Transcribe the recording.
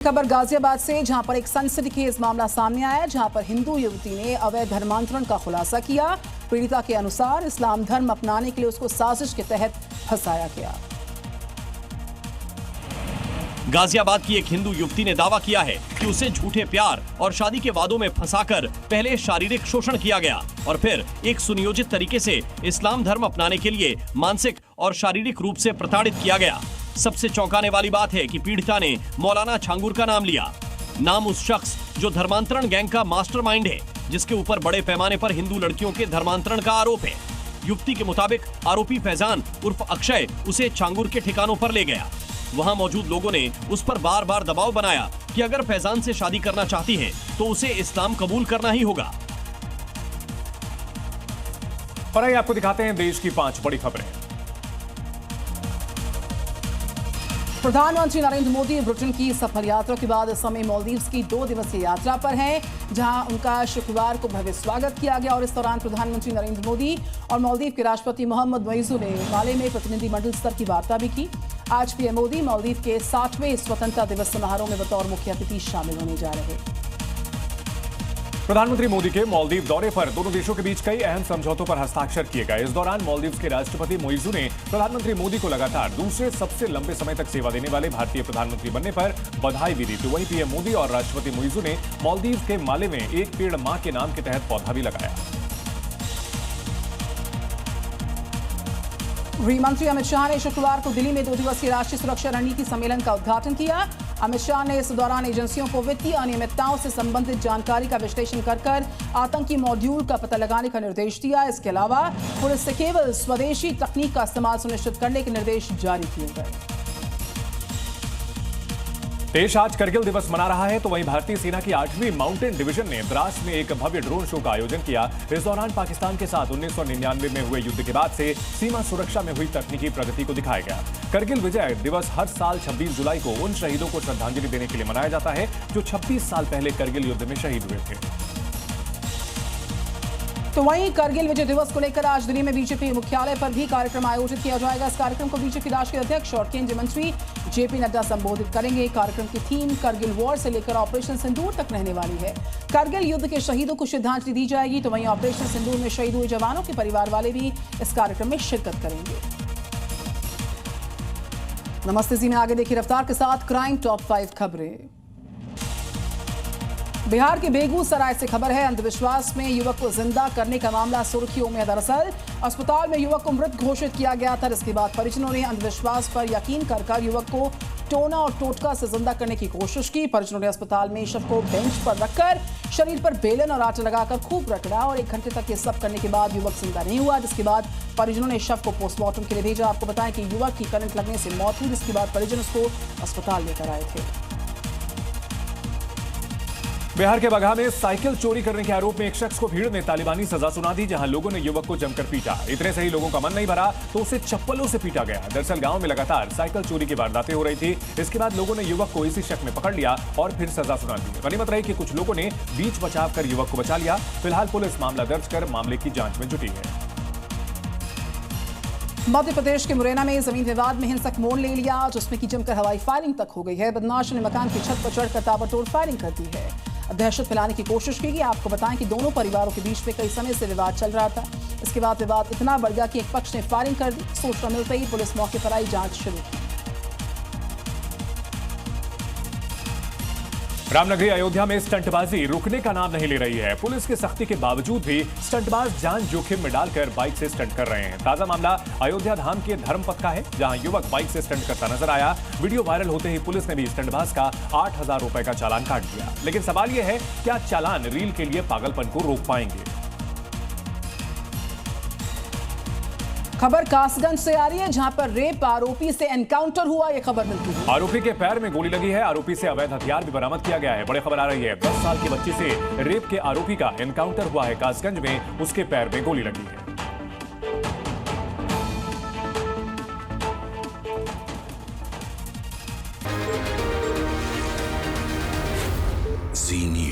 खबर गाजियाबाद से, जहां पर एक सनसनीखेज मामला सामने आया, जहां पर हिंदू युवती ने अवैध धर्मांतरण का खुलासा किया। पीड़िता के अनुसार इस्लाम धर्म अपनाने के लिए उसको साजिश के तहत फंसाया गया। गाजियाबाद की एक हिंदू युवती ने दावा किया है कि उसे झूठे प्यार और शादी के वादों में फंसाकर पहले शारीरिक शोषण किया गया और फिर एक सुनियोजित तरीके से इस्लाम धर्म अपनाने के लिए मानसिक और शारीरिक रूप से प्रताड़ित किया गया। सबसे चौंकाने वाली बात है कि पीड़िता ने मौलाना छांगुर का नाम लिया। नाम उस शख्स जो धर्मांतरण गैंग का मास्टरमाइंड है, जिसके ऊपर बड़े पैमाने पर हिंदू लड़कियों के धर्मांतरण का आरोप है। युवती के मुताबिक आरोपी फैजान उर्फ अक्षय उसे छांगुर के ठिकानों पर ले गया। वहां मौजूद लोगों ने उस पर बार बार दबाव बनाया कि अगर फैजान से शादी करना चाहती है तो उसे इस्लाम कबूल करना ही होगा। और आइए आपको दिखाते हैं देश की 5 बड़ी खबरें। प्रधानमंत्री नरेंद्र मोदी ब्रिटेन की सफल यात्रा के बाद इस समय मालदीव्स की 2 दिवसीय यात्रा पर हैं, जहां उनका शुक्रवार को भव्य स्वागत किया गया। और इस दौरान प्रधानमंत्री नरेंद्र मोदी और मालदीव के राष्ट्रपति मोहम्मद मुइज़्ज़ू ने माले में प्रतिनिधिमंडल स्तर की वार्ता भी की। आज पीएम मोदी मालदीव के 60वें स्वतंत्रता दिवस समारोह में बतौर मुख्य अतिथि शामिल होने जा रहे हैं। प्रधानमंत्री मोदी के मालदीव दौरे पर दोनों देशों के बीच कई अहम समझौतों पर हस्ताक्षर किए गए। इस दौरान मालदीव के राष्ट्रपति मुइज़्ज़ू ने प्रधानमंत्री मोदी को लगातार दूसरे सबसे लंबे समय तक सेवा देने वाले भारतीय प्रधानमंत्री बनने पर बधाई भी दी। तो वहीं पीएम मोदी और राष्ट्रपति मुइज़्ज़ू ने मालदीव के माले में एक पेड़ मां के नाम के तहत पौधा भी लगाया। गृह मंत्री अमित शाह ने शुक्रवार को दिल्ली में 2 दिवसीय राष्ट्रीय सुरक्षा रणनीति सम्मेलन का उद्घाटन किया। अमित शाह ने इस दौरान एजेंसियों को वित्तीय अनियमितताओं से संबंधित जानकारी का विश्लेषण कर आतंकी मॉड्यूल का पता लगाने का निर्देश दिया। इसके अलावा पुलिस से केवल स्वदेशी तकनीक का इस्तेमाल सुनिश्चित करने के निर्देश जारी किए गए। देश आज करगिल दिवस मना रहा है, तो वहीं भारतीय सेना की 8वीं माउंटेन डिवीजन ने द्रास में एक भव्य ड्रोन शो का आयोजन किया। इस दौरान पाकिस्तान के साथ 1999 में हुए युद्ध के बाद से सीमा सुरक्षा में हुई तकनीकी प्रगति को दिखाया गया। करगिल विजय दिवस हर साल 26 जुलाई को उन शहीदों को श्रद्धांजलि देने के लिए मनाया जाता है जो 26 साल पहले करगिल युद्ध में शहीद हुए थे। तो वहीं करगिल विजय दिवस को लेकर आज दिल्ली में बीजेपी मुख्यालय पर भी कार्यक्रम आयोजित किया जाएगा। इस कार्यक्रम को बीजेपी राष्ट्रीय अध्यक्ष और केंद्रीय मंत्री जेपी नड्डा संबोधित करेंगे। कार्यक्रम की थीम करगिल वॉर से लेकर ऑपरेशन सिंदूर तक रहने वाली है। करगिल युद्ध के शहीदों को श्रद्धांजलि दी जाएगी। तो वहीं ऑपरेशन सिंदूर में शहीद हुए जवानों के परिवार वाले भी इस कार्यक्रम में शिरकत करेंगे। नमस्ते जी में आगे देखिए रफ्तार के साथ क्राइम टॉप 5 खबरें। बिहार के बेगूसराय से खबर है, अंधविश्वास में युवक को जिंदा करने का मामला सुर्खियों में है। दरअसल अस्पताल में युवक को मृत घोषित किया गया था। इसके बाद परिजनों ने अंधविश्वास पर यकीन कर युवक को टोना और टोटका से जिंदा करने की कोशिश की। परिजनों ने अस्पताल में शव को बेंच पर रखकर शरीर पर बेलन और आटा लगाकर खूब रगड़ा और 1 घंटे तक ये सब करने के बाद युवक जिंदा नहीं हुआ, जिसके बाद परिजनों ने शव को पोस्टमार्टम के लिए भेजा। आपको बताएं कि युवक की करंट लगने से मौत हुई, जिसके बाद परिजन उसको अस्पताल लेकर आए थे। बिहार के बगहा में साइकिल चोरी करने के आरोप में एक शख्स को भीड़ ने तालिबानी सजा सुना दी, जहां लोगों ने युवक को जमकर पीटा। इतने से ही लोगों का मन नहीं भरा तो उसे चप्पलों से पीटा गया। दरअसल गांव में लगातार साइकिल चोरी की वारदातें हो रही थी। इसके बाद लोगों ने युवक को इसी शक में पकड़ लिया और फिर सजा सुना दी। गनीमत रही कि कुछ लोगों ने बीच बचाव कर युवक को बचा लिया। फिलहाल पुलिस मामला दर्ज कर मामले की जांच में जुटी है। मध्य प्रदेश के मुरैना में जमीन विवाद में हिंसक मोड़ ले लिया, जिसमें की जमकर हवाई फायरिंग तक हो गई है। बदमाशों ने मकान की छत पर चढ़कर ताबड़तोड़ फायरिंग कर दी है। दहशत फैलाने की कोशिश की गई। आपको बताएं कि दोनों परिवारों के बीच में कई समय से विवाद चल रहा था। इसके बाद विवाद इतना बढ़ गया कि एक पक्ष ने फायरिंग कर दी। सूचना मिलते ही पुलिस मौके पर आई, जांच शुरू की। रामनगरी अयोध्या में स्टंटबाजी रुकने का नाम नहीं ले रही है। पुलिस की सख्ती के बावजूद भी स्टंटबाज जान जोखिम में डालकर बाइक से स्टंट कर रहे हैं। ताजा मामला अयोध्या धाम के धर्मपथ का है, जहां युवक बाइक से स्टंट करता नजर आया। वीडियो वायरल होते ही पुलिस ने भी स्टंटबाज का 8000 रुपए का चालान काट दिया। लेकिन सवाल यह है, क्या चालान रील के लिए पागलपन को रोक पाएंगे? खबर कासगंज से आ रही है, जहां पर रेप आरोपी से एनकाउंटर हुआ, यह खबर मिलती है। आरोपी के पैर में गोली लगी है। आरोपी से अवैध हथियार भी बरामद किया गया है। बड़ी खबर आ रही है, 10 साल की बच्ची से रेप के आरोपी का एनकाउंटर हुआ है। कासगंज में उसके पैर में गोली लगी है। Zee News.